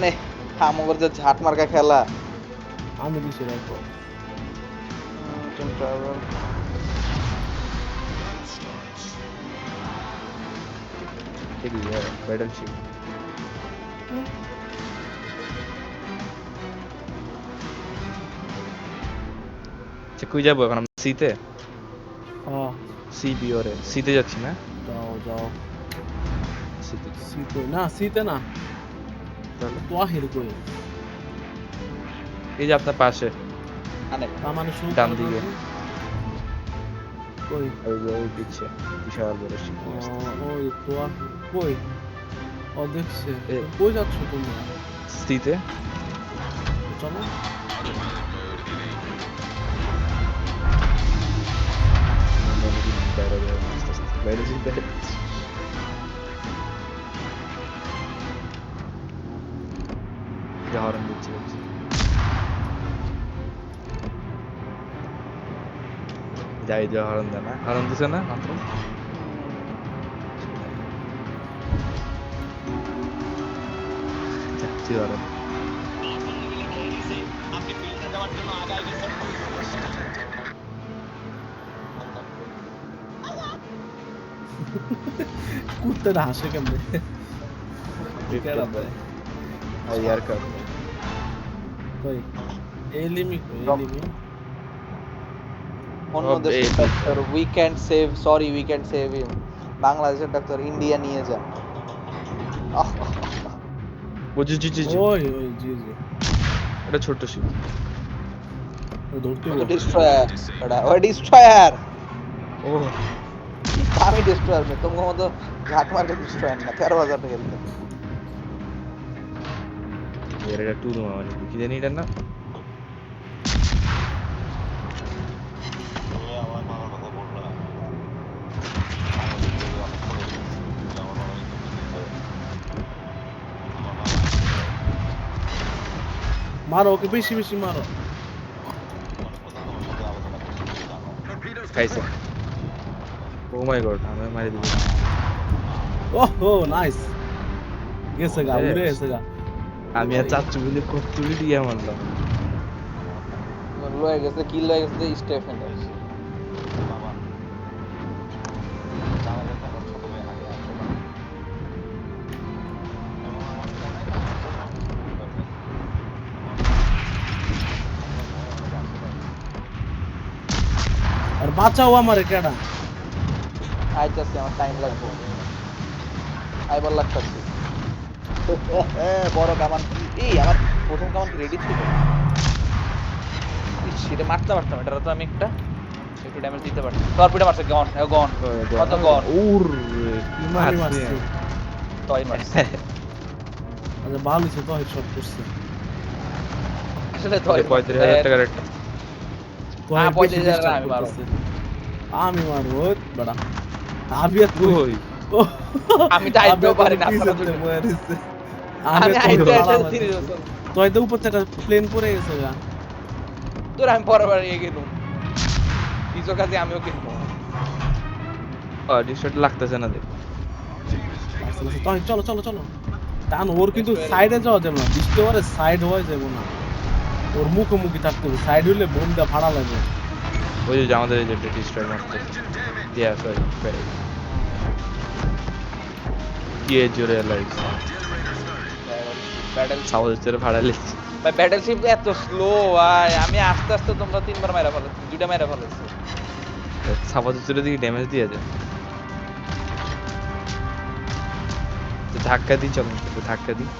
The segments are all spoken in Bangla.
মানে আমগর যে ঝাট মার্কা খেলা আমি দিছি রাখবো ট্রাভেল এডি ব্যাটলশিপ আচ্ছা কই যাবো এখন আমরা সিতে হ্যাঁ সি বিওরে সিতে যাচ্ছি না যাও যাও সিতে সিতে না সিতে না তাহলে তোয়াহির কই এই যে আপনার পাশে আনে তার মানে শুরু ডান করে দিকে। দিয়েছি। কই ওই যে ওই পিছে বিশাল বড় শিপ ও, ওই তোয়াহির কই ও দেখছে এ। কই যাচ্ছ তুমি সিতে চলো বাইরে চিন্তা হরন দিচ্ছি যাই যে হরন দেয় না হরন দিছে না মাত্র যাচ্ছি হরন কুত্তাটা হাসে কেমনে কেডা ভাই ইয়ার কাপ কই এলিমি কই Drop. এলিমি অন্য সব দেশের এই doctor we can't save sorry we can't save হিম বাংলাদেশের ডাক্তার ইন্ডিয়া নিয়ে যান বুঝি জি জি জি ওই ওই জি জি এটা ছোট শিপ ওই ধরতে ওই গো ডিস্ট্রয়ার এটা ওই ডিস্ট্রয়ার ও আমি ডিস্ট্রয়ার में तुमको मत ঝাট মার के डिस्ट्रॉयर ना 13000 টাকা দিতে এর এটা টুরু মানে কি জানি এটা না মারো ওকে বেশি বেশি মারো খাইছে ও মাই গড আমি মারি দিব ওহো নাইস গেছে গা উড়ে গেছে গা আমি আর চাচ্চু বলে কতুলি দিয়ে মারলাম লয়ে গেছে কিল লয়ে গেছে স্টেফেন আর বাঁচাও আমারে কেডা আইতাছে আমার টাইম লাগবে আইবার লাগতাছে বড় কামান এই আমার প্রথম কামান কি রেডি ছিল সেটা মারতে পারতাম এটা তো আমি একটু ড্যামেজ দিতে পারতাম টর্পিডো মারছে গন গন কত গন ওর কি আমি মারছে মারছি তই মারছে আচ্ছা ভালো ছিল তো হেডশট করছে আসলে তই 35,000 টাকার একটা তো হ্যাঁ, বেশি 35,000 disturb আমি মারবো। করতেছে। আমি মারবো ওই বেড়া আমি আর তুই ওই ও, আমি তো আইতেও আর পারি না, পিছন আপনারা থেকে দুজন। বয়ে দিচ্ছে। আমি তো আইতে মারা আইতে মারছি। সিরিয়াস তো হয়তো উপর থেকে প্লেন পড়ে গেছে গা তোর আমি পরের ইয়ে কিনুম কিছু কাজে আমিও কিনবো ডিস্টার্ট লাগতেছে না দেখ আস্তে আস্তে তো চলো চলো চলো টান ওর কিন্তু Destroyer সাইডে যাওয়া যাবে না বৃষ্টি ওরে সাইড হয়ে যাবে না ওর মুখোমুখি থাকতে হবে সাইড হইলে বোমটা ফাড়া লাগবে ওই যে আমাদের এই যে ডিস্টার্ট মারতেছে ইয়া সরি কি জোরে লাইস ব্যাটল সাউথ জোরে ভাড়া লিখছি ভাই ব্যাটলশিপ এত স্লো ভাই আমি আস্তে আস্তে তোমরা তিনবার মারা ফেলেছো দুইটা মারা ফেলেছো সাউথ জোরে দিকে ড্যামেজ দিয়ে যায় তো ধাক্কা দিই চল একটু ধাক্কা দিই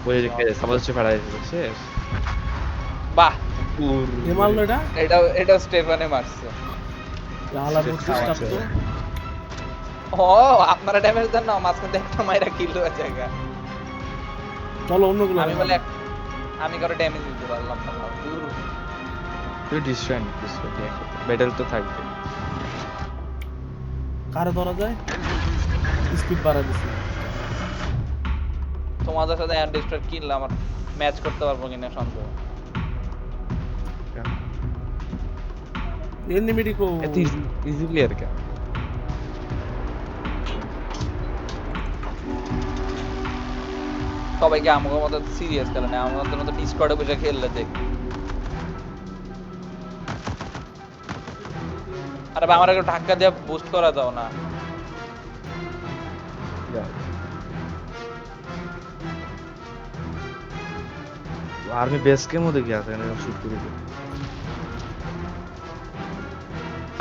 ওই যে সাউথ জোরে ভাড়া দিয়েছে শেষ বাহ এ মারলো এটা এটা স্টেফানে মারছে আলা বুঝছিস আচ্ছা। তো ও আপনারা ড্যামেজ দেন না মাঝখানে একটা মাইরা কিল হয়ে জায়গা চলো অন্যগুলো আমি বলে আমি কারো ড্যামেজ দিতে পারলাম না দূর তুই ডিস্ট্রাক্ট ব্যাটেল তো থাকবে কারে ধরা যায় স্পিড বাড়া দিছে তোমাদের সাথে অ্যান্ড ডিস্ট্রাক্ট কিনলে আমার ম্যাচ করতে পারবো কিনা সন্দেহ এনিমিটি কো এত ইজিলি আর কে সবাইকে আমাকে মতো সিরিয়াস খেলে না, আমাদের মতো ডিসকর্ডে বসে খেললে দেখ। আরে ভাই, আমার একটু ধাক্কা দিয়ে বুস্ট করা দাও না। आर्मी बेस के मধ্যে কি আছে এখানে শুট করে দিই।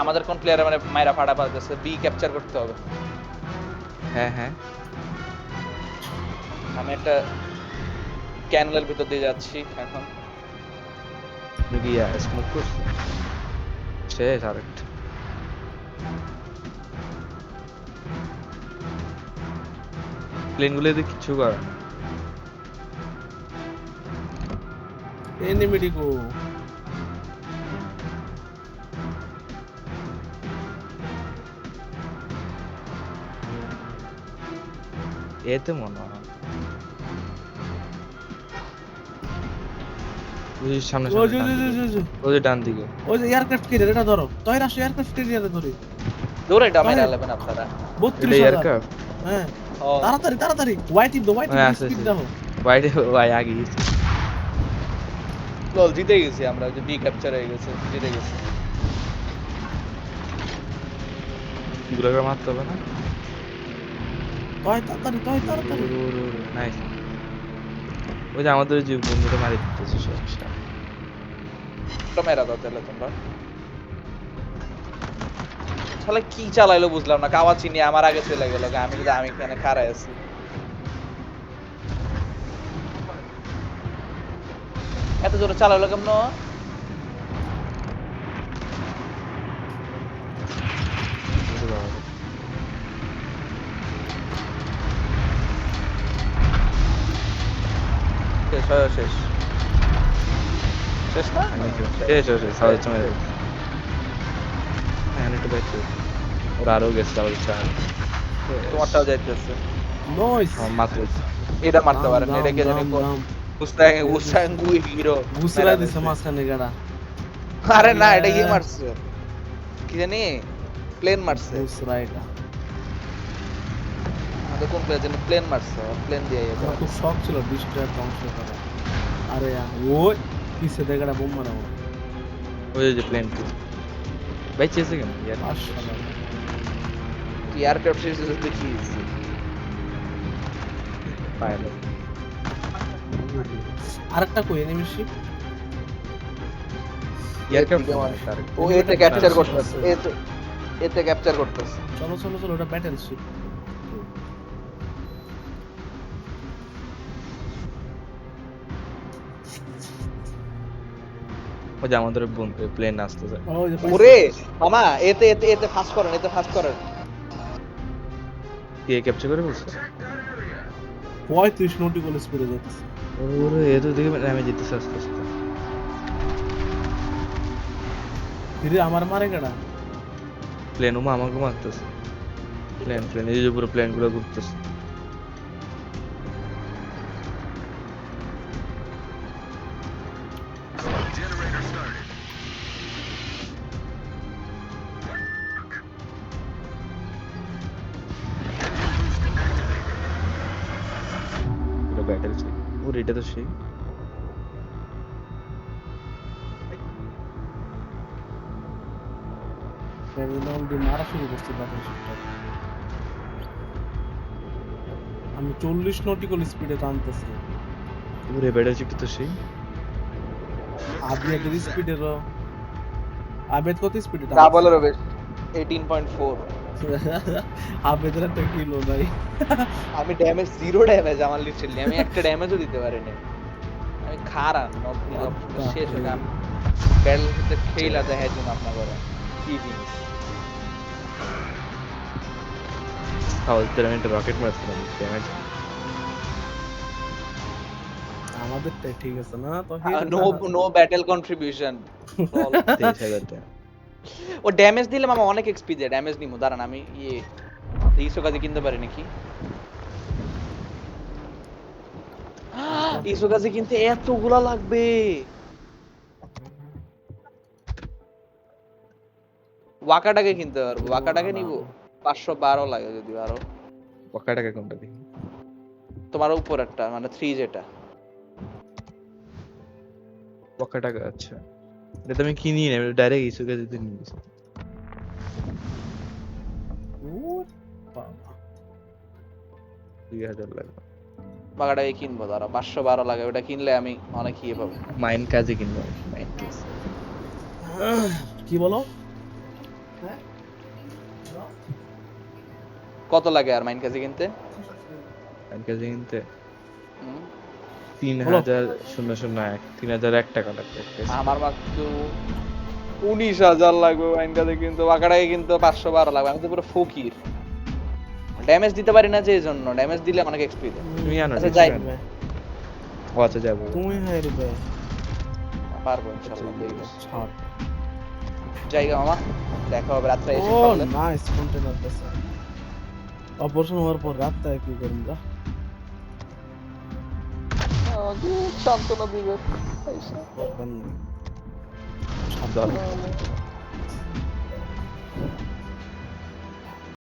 আমাদের কোন প্লেয়ার মানে মাইরা ফাটা পাচ্ছে, বি ক্যাপচার করতে হবে। হ্যাঁ হ্যাঁ আমি একটা ক্যানেলের ভিতর দিয়ে যাচ্ছি এখন। তুমি কি স্মোক করছো শেষ আরেকটা প্লেনগুলো এদিকে কিছু করে না। এনিমি ডিগো এতে মনে হয় ওই যে সামনে ওই সামনে যে ডান ওই যে, দিকে। ওই যে, ওই যে ডান দিকে ওই যে এয়ারক্রাফট ক্যারিয়ার এটা ধরো, তহির আসো এয়ারক্রাফট ক্যারিয়ারে ধরি। দৌড়ে এটা মেরে ভাই। আলেবেন আপনারা। এটা 32,000 এয়ারক্রাফট হ্যাঁ ও তাড়াতাড়ি তাড়াতাড়ি হোয়াইট টিপ দো, হোয়াইট টিপ হ্যাঁ স্পিড আছে দাও। বাইরে ভাই আগে গেছে লল জিতে গেছি আমরা, যে বি ক্যাপচার হয়ে গেছে, জিতে গেছি। গুলোকে মারতে হবে না তয় তাড়াতাড়ি তয় তাড়াতাড়ি। নাইস ওই যে আমাদের যে বন্ধুটা মারি দিতেছে শেষটা তো মেরা দাও তাহলে তোমরা। শালা কি চালাইলো বুঝলাম না, কাওয়াচি নিয়ে আমার আগে চলে গেল, আমি যদি আমি এখানে খাড়াই আছি। এত জোরে চালাইলো কেমন? বুঝতে পারবো শেষ হয় শেষ। শেষ না? শেষ শেষ সাউথ সময় হ্যাঁ একটু ব্যাক ওরা আরো গেছে আরো চার তোমারটাও যাইতেছে। নইস মাত্র এটা মারতে দাম পারেন, দাম এটা কে জানি দাম দাম উস্তাং গুই হিরো ঘুষরা দিছে মাঝখানে গাড়া। আরে না, এটা ইয়ে মারছে কি জানি, প্লেন মারছে। ঘুষরা এটা আমাদের কোন প্লেয়ার জানি প্লেন মারছে, প্লেন দিয়ে ইয়ে আমার করে। খুব শখ ছিল 20টা ধ্বংস করা। আরে ওই কিসে দেখাটা বোম মারাবো ওই যে প্লেন ভাই চেয়েছে কেন ইয়ার 500 টাকা। এয়ারক্রাফট শেষ হতে দেখিস। পাইলো আরেকটা কই এনিমি শিপ ও এতে ক্যাপচার করতেছে, এতে ক্যাপচার করতেছে। চলো চলো চলো ওটা ব্যাটেল শিপ। ওই যে আমাদের বন্ধু প্লেন আসতেছে ওই যে পাইছি। ওরে মামা, এতে এতে এতে ফাস্ট করেন, এতে ফাস্ট করেন। কে ক্যাপচার করে বলছে 35 নটিক্যাল স্পিডে যাচ্ছে। ওরে এত দিকে আমি যেতেছে আস্তে আস্তে ফিরে আমার মারে গাড়া। প্লেন উমা আমাকে মারতেছে প্লেন প্লেন এই যে পুরো প্লেন গুলো ঘুরতেছে পুরো ব্যাটেল চাই ওর এটা তো সেই প্যারাডাইম দিয়ে মারা শুরু করছে ব্যাটেল শিপটা। আমি 40 নটিক্যাল স্পিডে টানতেছি। ওরে ব্যাটেল চিপটা তো সেই আবিয়াদের স্পিডেরও আবেদ কত স্পিডে ডাবলের বেশ 18.4। আবেদের একটা কিলো নাই। আমি ড্যামেজ 0 ড্যামেজ, আমার লিটারালি আমি একটা ড্যামেজও দিতে পারিনি। আমি খারাপ শেষ হয়ে গেলাম। ব্যাটল করতে খেলা দেখাই দিন আপনার করে কি জিনিস। তাও আমি একটা রকেট মারছিলাম ড্যামেজ আমাদেরটা ঠিক আছে না তো নো নো ব্যাটল কন্ট্রিবিউশন। 23,000 ও ড্যামেজ দিলে মামা অনেক এক্সপি দেয়, ড্যামেজ নিমু দাঁড়ান আমি ইয়ে ইসো কাজে কিনতে পারি নাকি। ইসো কাজে কিনতে এতগুলা লাগবে। ওয়াকাটাকে কিনতে পারবো, ওয়াকাটাকে নিব 512 লাগে যদি আরো। পকেটাকে কোনটা দেখি তোমার উপর একটা মানে 3 যেটা পকে টাকা আচ্ছা এটা তো আমি কিনি না ডাইরেক্ট ইসুকে দিতে নিয়েছি ও বাবা 2000 লাগবে বাগাটাকে কিনবো দাঁড়া 512 লাগে ওটা কিনলে আমি অনেক ইয়ে পাবো মাইন্ড কাজে কিনবো মাইন্ড কাজ কি বলো কত লাগে আর মাইন কাজে কিনতে মাইন্ড কাজে কিনতে হুম? 3001 3001 টাকা লাগবে আমার মাত্র 19,000 লাগবে মাইন কাজে কিন্তু বাগাটাকে কিন্তু 512 লাগবে আমি তো পুরো ফকির ড্যামেজ দিতে পারি না যে এই জন্য ড্যামেজ দিলে অনেক এক্সপি দেয় তুমি আনো আচ্ছা, যাই। ও আচ্ছা যাবো তুমি হ্যাঁ রে ভাই পারবো ইনশাআল্লাহ দেখবে ছাড় জায়গা মামা দেখা হবে রাত্রে এসে ও করলে নাইস কন্টেনার পেছে অপারেশন হওয়ার পর রাতটা কি করুন যা সান্ত্বনা দিবে দরকার নেই দরকার